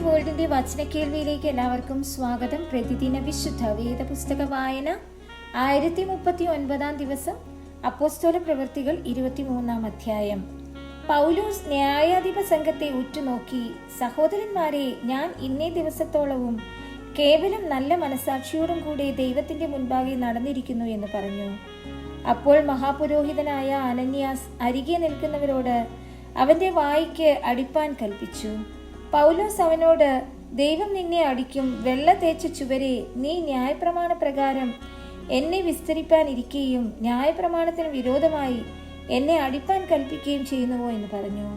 വേൾഡിന്റെ വചനക്കേൾവിയിലേക്ക് എല്ലാവർക്കും സ്വാഗതം. പ്രതിദിന വിശുദ്ധ വേദപുസ്തക വായന 1039 ദിവസം. അപ്പോസ്തല പ്രവൃത്തികൾ 23 അധ്യായം. പൗലോസ് ന്യായാധിപ സംഘത്തെ ഉറ്റുനോക്കി, സഹോദരന്മാരെ, ഞാൻ ഇന്നേ ദിവസത്തോളവും കേവലം നല്ല മനസാക്ഷിയോടും കൂടെ ദൈവത്തിന്റെ മുൻപാകെ നടന്നിരിക്കുന്നു എന്ന് പറഞ്ഞു. അപ്പോൾ മഹാപുരോഹിതനായ അനന്യാസ് അരികെ നിൽക്കുന്നവരോട് അവന്റെ വായ്ക്ക് അടിപ്പാൻ കൽപ്പിച്ചു. പൗലോസ് അവനോട്, ദൈവം നിന്നെ അടിക്കും, വെള്ള തേച്ച ചുവരെ, നീ ന്യായപ്രമാണ പ്രകാരം എന്നെ വിസ്തരിപ്പാനിരിക്കുകയും ന്യായപ്രമാണത്തിന് വിരോധമായി എന്നെ അടിപ്പാൻ കൽപ്പിക്കുകയും ചെയ്യുന്നുവോ എന്ന് പറഞ്ഞു.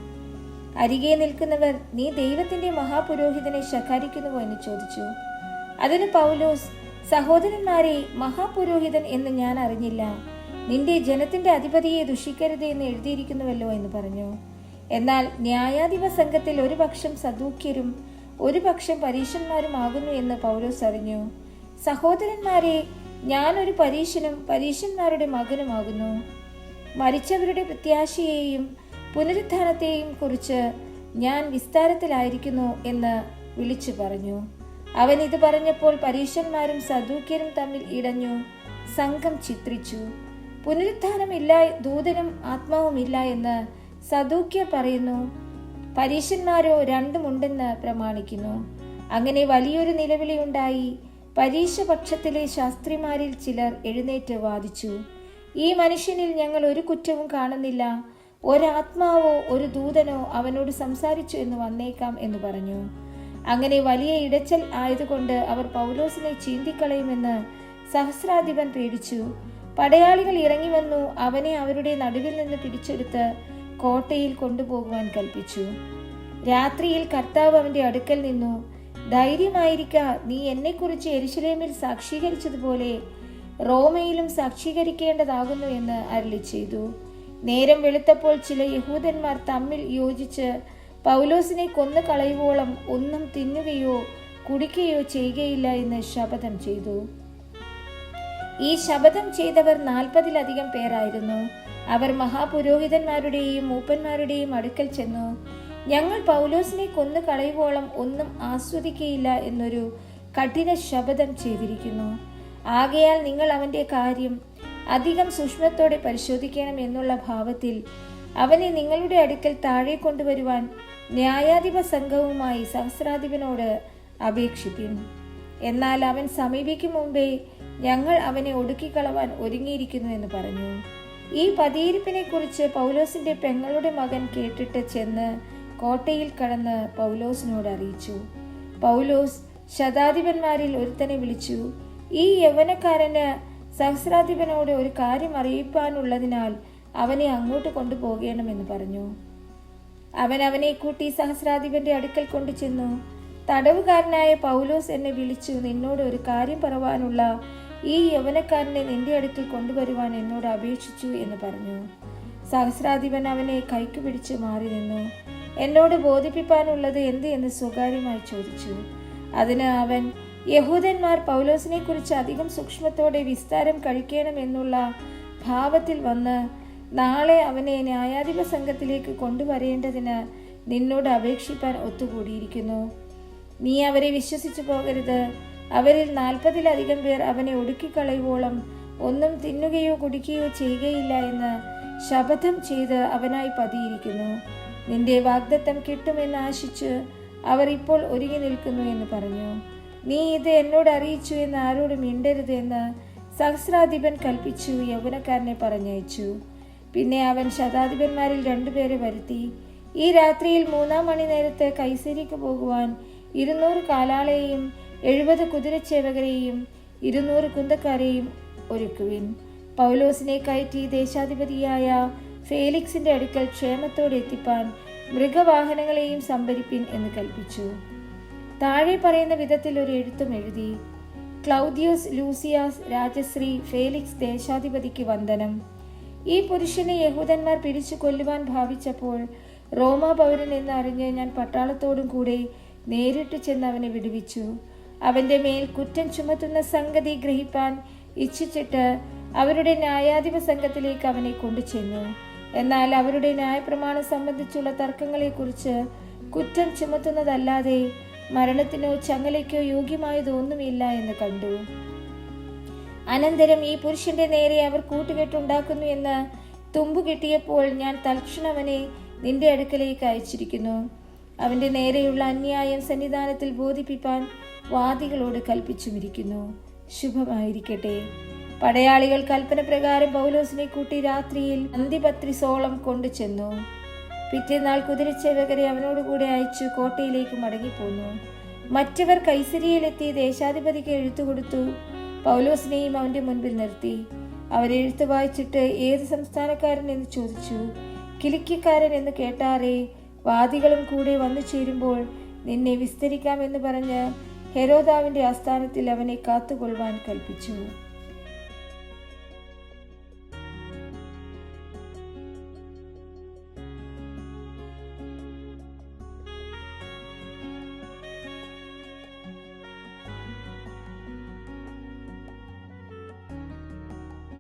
അരികെ നിൽക്കുന്നവർ, നീ ദൈവത്തിന്റെ മഹാപുരോഹിതനെ ശകാരിക്കുന്നുവോ എന്ന് ചോദിച്ചു. അതിന് പൗലോസ്, സഹോദരന്മാരെ, മഹാപുരോഹിതൻ എന്ന് ഞാൻ അറിഞ്ഞില്ല. നിന്റെ ജനത്തിന്റെ അധിപതിയെ ദുഷിക്കരുത് എന്ന് എഴുതിയിരിക്കുന്നുവല്ലോ എന്ന് പറഞ്ഞു. എന്നാൽ ന്യായാധിപ സംഘത്തിൽ ഒരു പക്ഷം സദൂക്യരും ഒരു പക്ഷം പരീശന്മാരുമാകുന്നു എന്ന് പൗലോസ് അറിഞ്ഞു. സഹോദരന്മാരെ, ഞാനൊരു പരീശനും പരീശന്മാരുടെ മകനുമാകുന്നു. മരിച്ചവരുടെ പ്രത്യാശയെയും പുനരുത്ഥാനത്തെയും കുറിച്ച് ഞാൻ വിസ്താരത്തിലായിരിക്കുന്നു എന്ന് വിളിച്ചു പറഞ്ഞു. അവൻ ഇത് പറഞ്ഞപ്പോൾ പരീശന്മാരും സദൂക്യരും തമ്മിൽ ഇടഞ്ഞു സംഘം ചിത്രിച്ചു. പുനരുത്ഥാനമില്ല, ദൂതനും ആത്മാവുമില്ല എന്ന് സദൂക്യർ പറയുന്നു, പരീശന്മാരോ രണ്ടുമുണ്ടെന്ന് പ്രമാണിക്കുന്നു. അങ്ങനെ വലിയൊരു നിലവിളിയുണ്ടായി. പരീശപക്ഷത്തിലെ ശാസ്ത്രിമാരിൽ ചിലർ എഴുന്നേറ്റ് വാദിച്ചു, ഈ മനുഷ്യനിൽ ഞങ്ങൾ ഒരു കുറ്റവും കാണുന്നില്ല. ഒരാത്മാവോ ഒരു ദൂതനോ അവനോട് സംസാരിച്ചു എന്ന് വന്നേക്കാം എന്ന് പറഞ്ഞു. അങ്ങനെ വലിയ ഇടച്ചൽ ആയതുകൊണ്ട് അവർ പൗലോസിനെ ചീന്തിക്കളയുമെന്ന് സഹസ്രാധിപൻ പേടിച്ചു. പടയാളികൾ ഇറങ്ങി വന്നു അവനെ അവരുടെ നടുവിൽ നിന്ന് പിടിച്ചെടുത്ത് കോട്ടയിൽ കൊണ്ടുപോകുവാൻ കൽപ്പിച്ചു. രാത്രിയിൽ കർത്താവ് അവന്റെ അടുക്കൽ നിന്നു, ധൈര്യമായിരിക്ക, നീ എന്നെക്കുറിച്ച് യെരുശലേമിൽ സാക്ഷീകരിച്ചതുപോലെ റോമയിലും സാക്ഷീകരിക്കേണ്ടതാകുന്നു എന്ന് അരുളി ചെയ്തു. നേരം വെളുത്തപ്പോൾ ചില യഹൂദന്മാർ തമ്മിൽ യോജിച്ച് പൗലോസിനെ കൊന്നു കളയുവോളം ഒന്നും തിന്നുകയോ കുടിക്കുകയോ ചെയ്യുകയില്ല എന്ന് ശപഥം ചെയ്തു. ഈ ശപഥം ചെയ്തവർ 40-ലധികം പേരായിരുന്നു. അവർ മഹാപുരോഹിതന്മാരുടെയും മൂപ്പന്മാരുടെയും അടുക്കൽ ചെന്നു, ഞങ്ങൾ പൗലോസിനെ കൊന്നു കളയുവോളം ഒന്നും ആസ്വദിക്കയില്ല എന്നൊരു കഠിന ശപഥം ചെയ്തിരിക്കുന്നു. ആകയാൽ നിങ്ങൾ അവന്റെ കാര്യം അധികം സൂക്ഷ്മത്തോടെ പരിശോധിക്കണം എന്നുള്ള ഭാവത്തിൽ അവനെ നിങ്ങളുടെ അടുക്കൽ താഴെ കൊണ്ടുവരുവാൻ ന്യായാധിപ സംഘവുമായി സഹസ്രാധിപനോട് അപേക്ഷിപ്പിൻ. എന്നാൽ അവൻ സമീപിക്കും മുമ്പേ ഞങ്ങൾ അവനെ ഒടുക്കിക്കളവാൻ ഒരുങ്ങിയിരിക്കുന്നു എന്ന് പറഞ്ഞു. ഈ പതിയിരിപ്പിനെ കുറിച്ച് പൗലോസിന്റെ പെങ്ങളുടെ മകൻ കേട്ടിട്ട് ചെന്ന് കോട്ടയിൽ കടന്ന് പൗലോസിനോട് അറിയിച്ചു. പൗലോസ് ശതാധിപന്മാരിൽ ഒരുത്തനെ വിളിച്ചു, ഈ യൗവനക്കാരന് സഹസ്രാധിപനോട് ഒരു കാര്യം അറിയിപ്പാനുള്ളതിനാൽ അവനെ അങ്ങോട്ട് കൊണ്ടുപോകണമെന്ന് പറഞ്ഞു. അവൻ അവനെ കൂട്ടി സഹസ്രാധിപന്റെ അടുക്കൽ കൊണ്ടു ചെന്നു. തടവുകാരനായ പൗലോസ് എന്നെ വിളിച്ചു, നിന്നോട് ഒരു കാര്യം പറവാനുള്ള ഈ യൗവനക്കാരനെ നിന്റെ അടുക്കൽ കൊണ്ടുവരുവാൻ എന്നോട് അപേക്ഷിച്ചു എന്ന് പറഞ്ഞു. സഹസ്രാധിപൻ അവനെ കൈക്ക് പിടിച്ച് മാറി നിന്നു. എന്നോട് ബോധിപ്പിക്കാനുള്ളത് എന്ത് എന്ന് സ്വകാര്യമായി ചോദിച്ചു. അതിന് അവൻ, യഹൂദന്മാർ പൗലോസിനെ കുറിച്ച് അധികം സൂക്ഷ്മത്തോടെ വിസ്താരം കഴിക്കണം എന്നുള്ള ഭാവത്തിൽ വന്ന് നാളെ അവനെ ന്യായാധിപ സംഘത്തിലേക്ക് കൊണ്ടുവരേണ്ടതിന് നിന്നോട് അപേക്ഷിപ്പാൻ ഒത്തുകൂടിയിരിക്കുന്നു. നീ അവരെ വിശ്വസിച്ചു പോകരുത്. അവരിൽ 40-ലധികം പേർ അവനെ ഒടുക്കിക്കളയുവോളം ഒന്നും തിന്നുകയോ കുടിക്കുകയോ ചെയ്യുകയില്ല എന്ന് ശപഥം ചെയ്ത് അവനായി പതിയിരിക്കുന്നു. നിന്റെ വാഗ്ദത്തം കിട്ടുമെന്ന് ആശിച്ച് അവർ ഇപ്പോൾ ഒരുങ്ങി നിൽക്കുന്നു എന്ന് പറഞ്ഞു. നീ ഇത് എന്നോട് അറിയിച്ചു എന്ന് ആരോടും മിണ്ടരുത് എന്ന് സഹസ്രാധിപൻ കൽപ്പിച്ചു യൗവനക്കാരനെ പറഞ്ഞയച്ചു. പിന്നെ അവൻ ശതാധിപന്മാരിൽ 2 പേരെ വരുത്തി, ഈ രാത്രിയിൽ 3-ാം മണി നേരത്ത് കൈസരിക്ക് പോകുവാൻ 200 കാലാളെയും 70 കുതിരച്ചേവകരെയും 200 കുന്തക്കാരെയും ഒരുക്കുവിൻ. പൗലോസിനെ കയറ്റി ദേശാധിപതിയായ ഫേലിക്സിന്റെ അടുക്കൽ ക്ഷേമത്തോടെ എത്തിപ്പാൻ മൃഗവാഹനങ്ങളെയും സംഭരിപ്പിൻ എന്ന് കൽപ്പിച്ചു. താഴെ പറയുന്ന വിധത്തിൽ ഒരു എഴുത്തും എഴുതി, ക്ലൗദിയോസ് ലൂസിയാസ് രാജശ്രീ ഫേലിക്സ് ദേശാധിപതിക്ക് വന്ദനം. ഈ പുരുഷനെ യഹൂദന്മാർ പിടിച്ചു കൊല്ലുവാൻ ഭാവിച്ചപ്പോൾ റോമാ പൗരൻ എന്നറിഞ്ഞ് ഞാൻ പട്ടാളത്തോടും കൂടെ നേരിട്ട് ചെന്ന് അവനെ വിടുവിച്ചു. അവന്റെ മേൽ കുറ്റം ചുമത്തുന്ന സംഗതി ഗ്രഹിപ്പാൻ ഇച്ഛിച്ചിട്ട് അവരുടെ ന്യായാധിപ സംഘത്തിലേക്ക് അവനെ കൊണ്ടുചെന്നു. എന്നാൽ അവരുടെ ന്യായപ്രമാണം സംബന്ധിച്ചുള്ള തർക്കങ്ങളെക്കുറിച്ച് കുറ്റം ചുമത്തുന്നതല്ലാതെ മരണത്തിനോ ചങ്ങലയ്ക്കോ യോഗ്യമായതൊന്നുമില്ല എന്ന് കണ്ടു. അനന്തരം ഈ പുരുഷന്റെ നേരെ അവർ കൂട്ടുകെട്ടുണ്ടാക്കുന്നു എന്ന് തുമ്പു കിട്ടിയപ്പോൾ ഞാൻ തൽക്ഷണം അവനെ നിന്റെ അടുക്കലേക്ക് അയച്ചിരിക്കുന്നു. അവന്റെ നേരെയുള്ള അന്യായം സന്നിധാനത്തിൽ ബോധിപ്പിപ്പാൻ വാദികളോട് കൽപ്പിച്ചുമിരിക്കുന്നു. ശുഭമായിരിക്കട്ടെ. പടയാളികൾ കൽപ്പന പ്രകാരം പൗലോസിനെ കൂട്ടി രാത്രിയിൽ അന്തിപത്രിസോളം കൊണ്ടു ചെന്നു. പിറ്റേന്നാൾ കുതിരച്ചേവകരെ അവനോടുകൂടെ അയച്ചു കോട്ടയിലേക്ക് മടങ്ങിപ്പോന്നു. മറ്റവർ കൈസരിയിലെത്തി ദേശാധിപതിക്ക് എഴുത്തു കൊടുത്തു. പൗലോസിനെയും അവന്റെ മുൻപിൽ നിർത്തി. അവരെഴുത്ത് വായിച്ചിട്ട് ഏത് സംസ്ഥാനക്കാരൻ എന്ന് ചോദിച്ചു. കിലിക്യക്കാരൻ എന്ന് കേട്ടാറേ, വാദികളും കൂടെ വന്നു ചേരുമ്പോൾ നിന്നെ വിസ്തരിക്കാമെന്ന് പറഞ്ഞ് ഹെരോദാവിന്റെ ആസ്ഥാനത്തിൽ അവനെ കാത്തുകൊള്ളുവാൻ കൽപ്പിച്ചു.